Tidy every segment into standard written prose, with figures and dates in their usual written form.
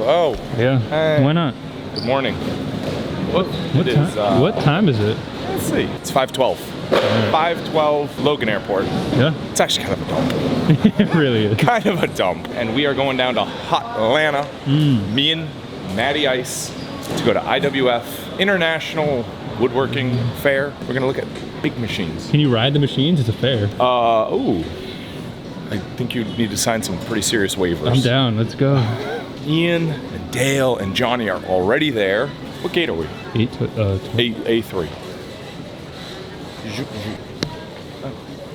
Oh. Yeah. Hey. Why not? Good morning. What time is it? Let's see. It's 5:12. 5:12 Logan Airport. Yeah. It's actually kind of a dump. It really is. Kind of a dump. And we are going down to Hot Atlanta. Me and Matty Ice to go to IWF International Woodworking Fair. We're gonna look at big machines. Can you ride the machines? It's a fair. Ooh. I think you need to sign some pretty serious waivers. I'm down. Let's go. Ian and Dale and Johnny are already there. What gate are we? 8 to A3. Oh,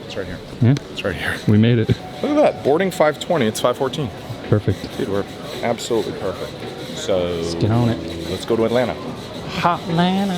it's right here. Yeah. It's right here. We made it. Look at that. Boarding 5:20. It's 5:14. Perfect. Dude, we're absolutely perfect. So Let's get on it. let's go to Atlanta. Hot Atlanta.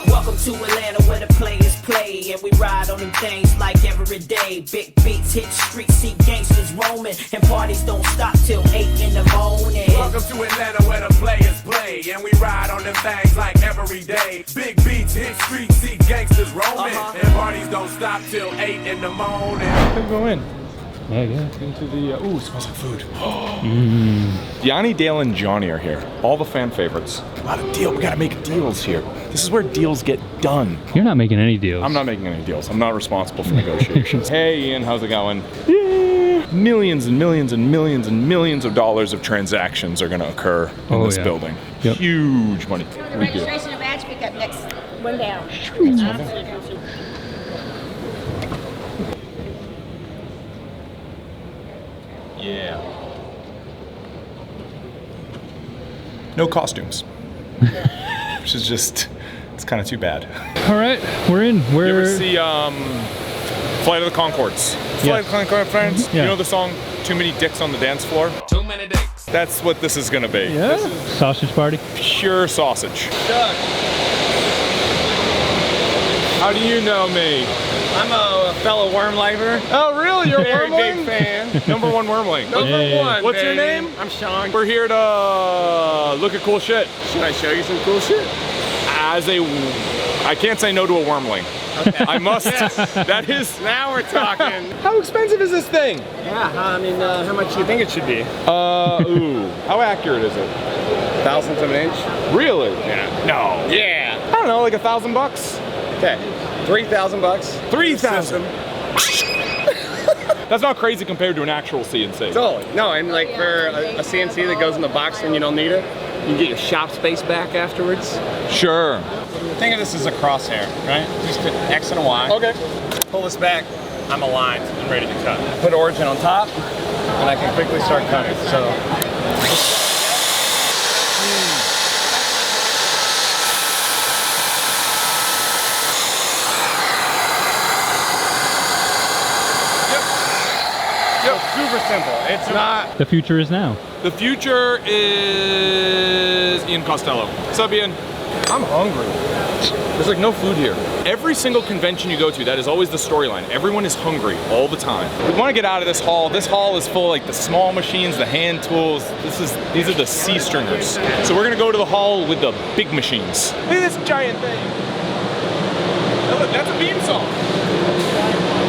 Welcome to Atlanta where the players play and we ride on them things like every day. Big beats hit streets, see gangsters roaming, and parties don't stop till 8 in the morning. Welcome to Atlanta where the players play and we ride on them things like every day. Big beats hit streets, see gangsters roaming, and parties don't stop till 8 in the morning. Let's go in. Yeah, yeah. Into the, ooh, it smells like food. Yanni, Dale, and Johnny are here. All the fan favorites. A lot of deals. We gotta make deals here. This is where deals get done. You're not making any deals. I'm not making any deals. I'm not responsible for negotiations. Hey, Ian, how's it going? Yeah. Millions and millions and millions and millions of dollars of transactions are gonna occur in this building. Yep. Huge money. The We do. registration and badge pickup next one down. Yeah. No costumes. Which is just, it's kind of too bad. All right, we're in. You ever We're see Flight of the Conchords? Flight of the Conchords, friends? Yeah. You know the song, Too Many Dicks on the Dance Floor? Too many dicks. That's what this is gonna be. yeah. Sausage party. Pure sausage. How do you know me? I'm a fellow worm lifer. Oh, really? You're a Very wormling? big fan. Number one wormling. Number Hey. one. What's your baby. name? I'm Sean. We're here to look at cool shit. Should I show you some cool shit? I can't say no to a wormling. Okay. I must. That is. Now we're talking. How expensive is this thing? Yeah, I mean, how much do you think it should be? Ooh. How accurate is it? Thousandth of an inch? Really? Yeah. No. Yeah. I don't know, like $1,000. Okay. $3,000. 3,000. That's not crazy compared to an actual CNC. Totally. No, and like for a CNC that goes in the box when you don't need it, you get your shop space back afterwards. Sure. Think of this as a crosshair, right? Just an X and a Y. Okay. Pull this back. I'm aligned and ready to cut. Put origin on top, and I can quickly start cutting. So. Yep. Super simple. It's not. The future is now. The future is Ian Costello. What's up, Ian? I'm hungry. There's like no food here. Every single convention you go to, that is always the storyline. Everyone is hungry all the time. We want to get out of this hall. This hall is full of like the small machines, the hand tools. These are the C stringers. So we're gonna go to the hall with the big machines. Look at this giant thing. Oh, look, that's a beam saw.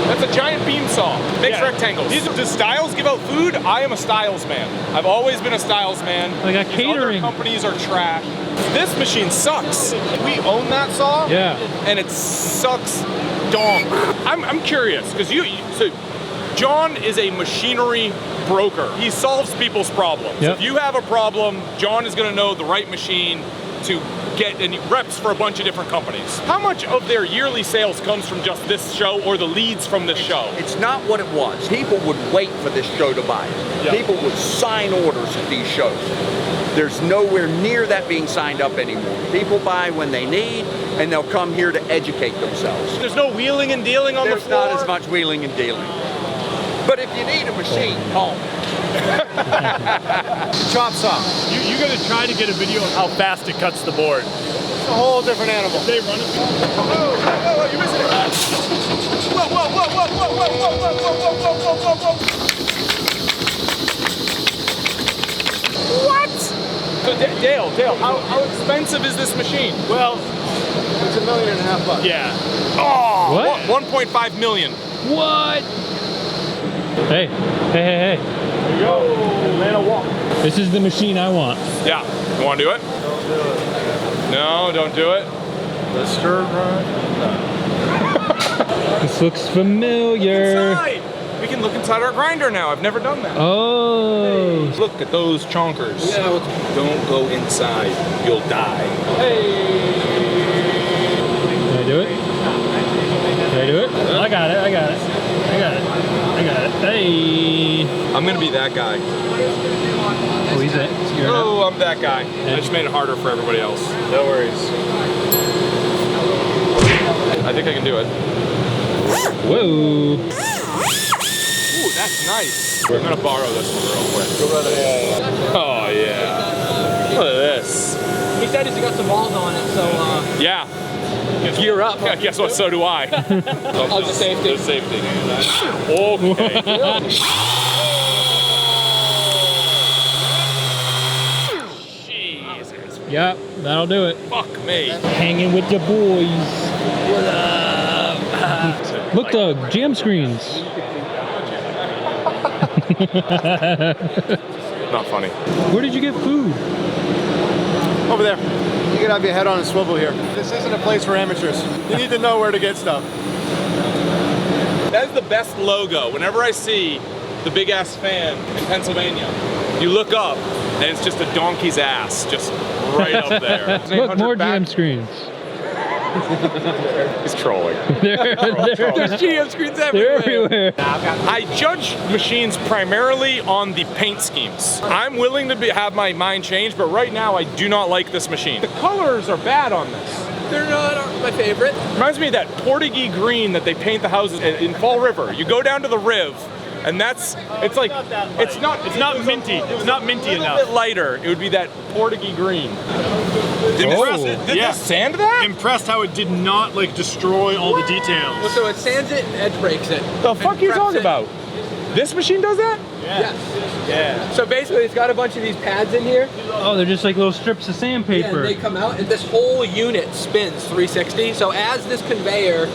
That's a giant beam saw. Makes rectangles. Does Styles give out food? I am a Styles man. I've always been a Styles man. Like a These catering. Other companies are trash. This machine sucks. We own that saw. Yeah. And it sucks donk. I'm curious, because so John is a machinery broker. He solves people's problems. Yep. If you have a problem, John is gonna know the right machine to get any reps for a bunch of different companies. How much of their yearly sales comes from just this show or the leads from this show? It's not what it was. People would wait for this show to buy it. Yeah. People would sign orders at these shows. There's nowhere near that being signed up anymore. People buy when they need, and they'll come here to educate themselves. There's no wheeling and dealing on There's the floor? not as much wheeling and dealing. But if you need a machine, call me. Chop saw. You gotta try to get a video of how fast it cuts the board. It's a whole different animal. They run it. Whoa, you're missing it. Whoa. What? So Dale, how expensive is this machine? Well, It's a $1.5 million. Yeah. Oh, What? 1.5 million. What? Hey, hey, hey, hey. There you go. Atlanta walk. This is the machine I want. Yeah. You want to do it? No, don't do it. The stir run. This looks familiar. Inside. We can look inside our grinder now. I've never done that. Oh. Look at those chonkers. Don't go inside. You'll die. Can I do it? Can I do it? I got it, I got it. I got it. I got it. Hey. I'm gonna be that guy. Oh, he's it. You're Oh, I'm that guy. I just made it harder for everybody else. No worries. I think I can do it. Whoa. Ooh, that's nice. We're gonna borrow this one real quick. Oh yeah. Look at this. He said he's got some balls on it, so Yeah. gear up. Yeah, guess what? So do I. Oh, the safety. The safety. Okay. Jesus. Yep, that'll do it. Fuck me. Hanging with the boys. Look, Doug, jam screens. Not funny. Where did you get food? Over there. You can have your head on a swivel here. This isn't a place for amateurs. You need to know where to get stuff. That is the best logo. Whenever I see the big ass fan in Pennsylvania, you look up and it's just a donkey's ass, just right up there. Look, more jam screens. He's trolling. There's GM screens They're everywhere. I judge machines primarily on the paint schemes. I'm willing to have my mind changed, but right now I do not like this machine. The colors are bad on this. They're not my favorite. Reminds me of that Portuguese green that they paint the houses in Fall River. You go down to the Riv, and it's like, it's not minty. It's not minty a little enough. bit lighter. It would be that Portuguese green. Impressed. Did Yeah. this sand that? Impressed how it did not like destroy all the details. Well, so it sands it and edge breaks it. The fuck are you preps talking it. about? This machine does that? Yes. Yeah. So basically, it's got a bunch of these pads in here. Oh, they're just like little strips of Yeah, and sandpaper. they come out, and this whole unit spins 360. So as this conveyor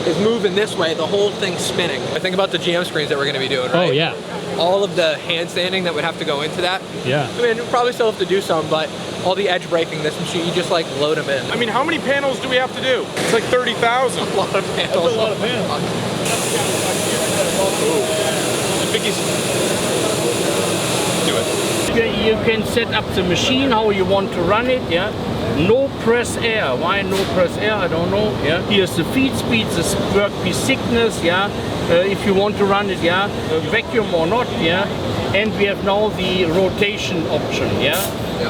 is moving this way, the whole thing's spinning. I think about the GM screens that we're going to be doing, right? Oh, yeah. All of the hand sanding that would have to go into that. Yeah. I mean, we'll probably still have to do some, but all the edge breaking, this machine, you just like load them in. I mean, how many panels do we have to do? It's like 30,000. A lot of panels. That's a lot of panels. I think he's... Do it. You can set up the machine how you want to run it, yeah. No press air. Why no press air? I don't know. Yeah. Here's the feed speed, the workpiece thickness, yeah. If you want to run it, yeah, vacuum or not, yeah. And we have now the rotation option, yeah.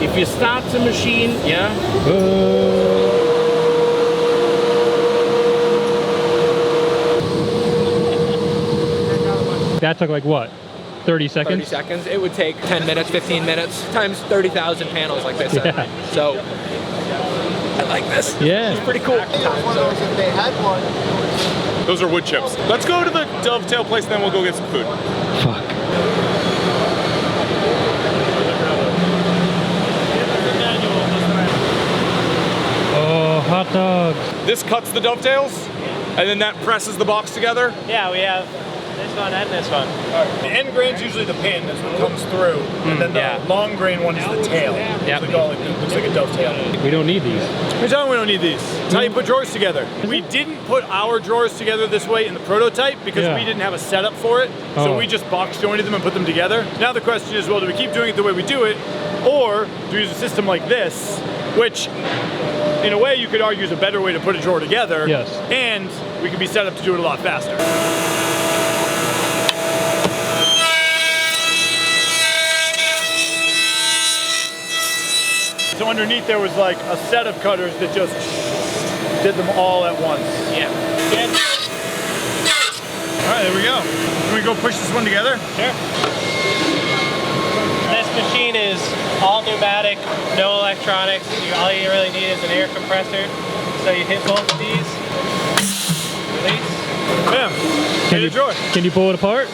If you start the machine, yeah. That took like what? 30 seconds? 30 seconds. It would take 10 minutes, 15 minutes, times 30,000 panels, like they said. Yeah. So, I like this. Yeah. It's pretty cool. Those are wood chips. Let's go to the Dovetail place, then we'll go get some food. Fuck. Oh, hot dogs. This cuts the dovetails, and then that presses the box together. Yeah, we have this one and this one. The end grain's usually the pin, that's what comes through. And then the yeah. long grain one is the tail. Yep. Looks like a dovetail. We don't need these. We're telling we don't need these. It's how you put drawers together. We didn't put our drawers together this way in the prototype because Yeah. we didn't have a setup for it. So Oh. we just box jointed them and put them together. Now the question is, well, do we keep doing it the way we do it? Or do we use a system like this, which in a way you could argue is a better way to put a drawer together. Yes. And we can be set up to do it a lot faster. So underneath there was like a set of cutters that just did them all at once. Yeah. All right, there we go. Can we go push this one together? Sure. This machine is all pneumatic, no electronics. All you really need is an air compressor. So you hit both of these, release. Bam. Get a drawer. Can you pull it apart?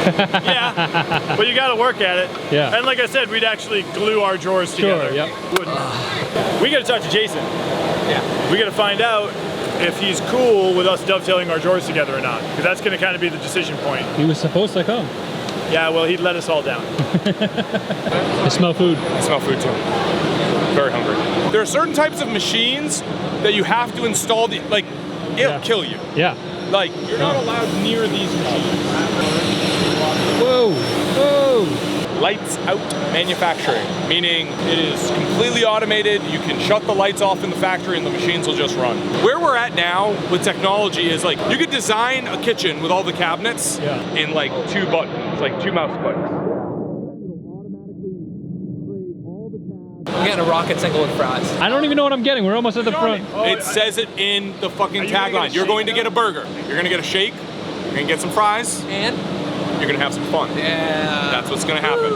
Yeah, but you got to work at it. Yeah. And like I said, we'd actually glue our drawers together. Yep. Wouldn't. We got to talk to Jason. Yeah. We got to find out if he's cool with us dovetailing our drawers together or not, because that's going to kind of be the decision point. He was supposed to come. Yeah, well, he'd let us all down. I smell food. I smell food too. Very hungry. There are certain types of machines that you have to install. Like, it'll kill you. Yeah. Like, you're not allowed near these machines. Whoa. Whoa. Lights out manufacturing, meaning it is completely automated. You can shut the lights off in the factory and the machines will just run. Where we're at now with technology is like, you could design a kitchen with all the cabinets in like 2 buttons, like 2 mouse clicks. I'm getting a rocket single with fries. I don't even know what I'm getting. We're almost at the front. It says it in the fucking tagline. You're going to get a burger. You're going to get a shake. You're going to get some fries. And? You're going to have some fun. Yeah. That's what's going to happen.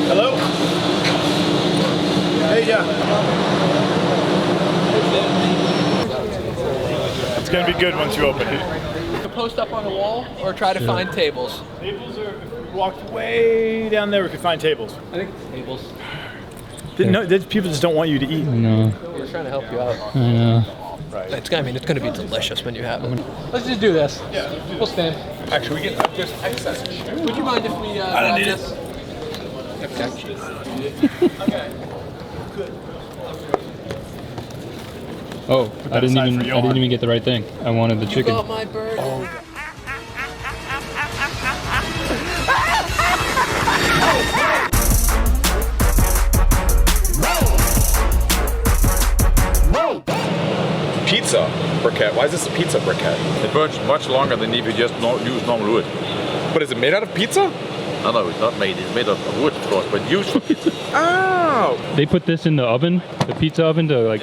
Hello? Hey, yeah. It's going to be good once you open it. Post up on the wall or try to find tables? Tables are, if we walked way down there, we could find tables. I think tables. No, people just don't want you to eat. No. We're trying to help you out. I know. Right. It's gonna be delicious when you have them. Let's just do this. Yeah. We'll stand. Actually, we get just excess. Would you mind if we I don't grab need this? Okay. Oh, I that aside for didn't Johan. even get the right thing. I wanted the You chicken. got my bird. Pizza briquette. Why is this a pizza briquette? It burns much longer than if you just use normal wood. But is it made out of pizza? No, no, it's not made. It's made of wood, of course, but used for pizza. Oh! They put this in the oven, the pizza oven, to like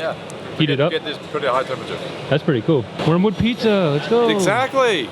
heat it up. Get this pretty high temperature. That's pretty cool. Wormwood pizza. Let's go. Exactly.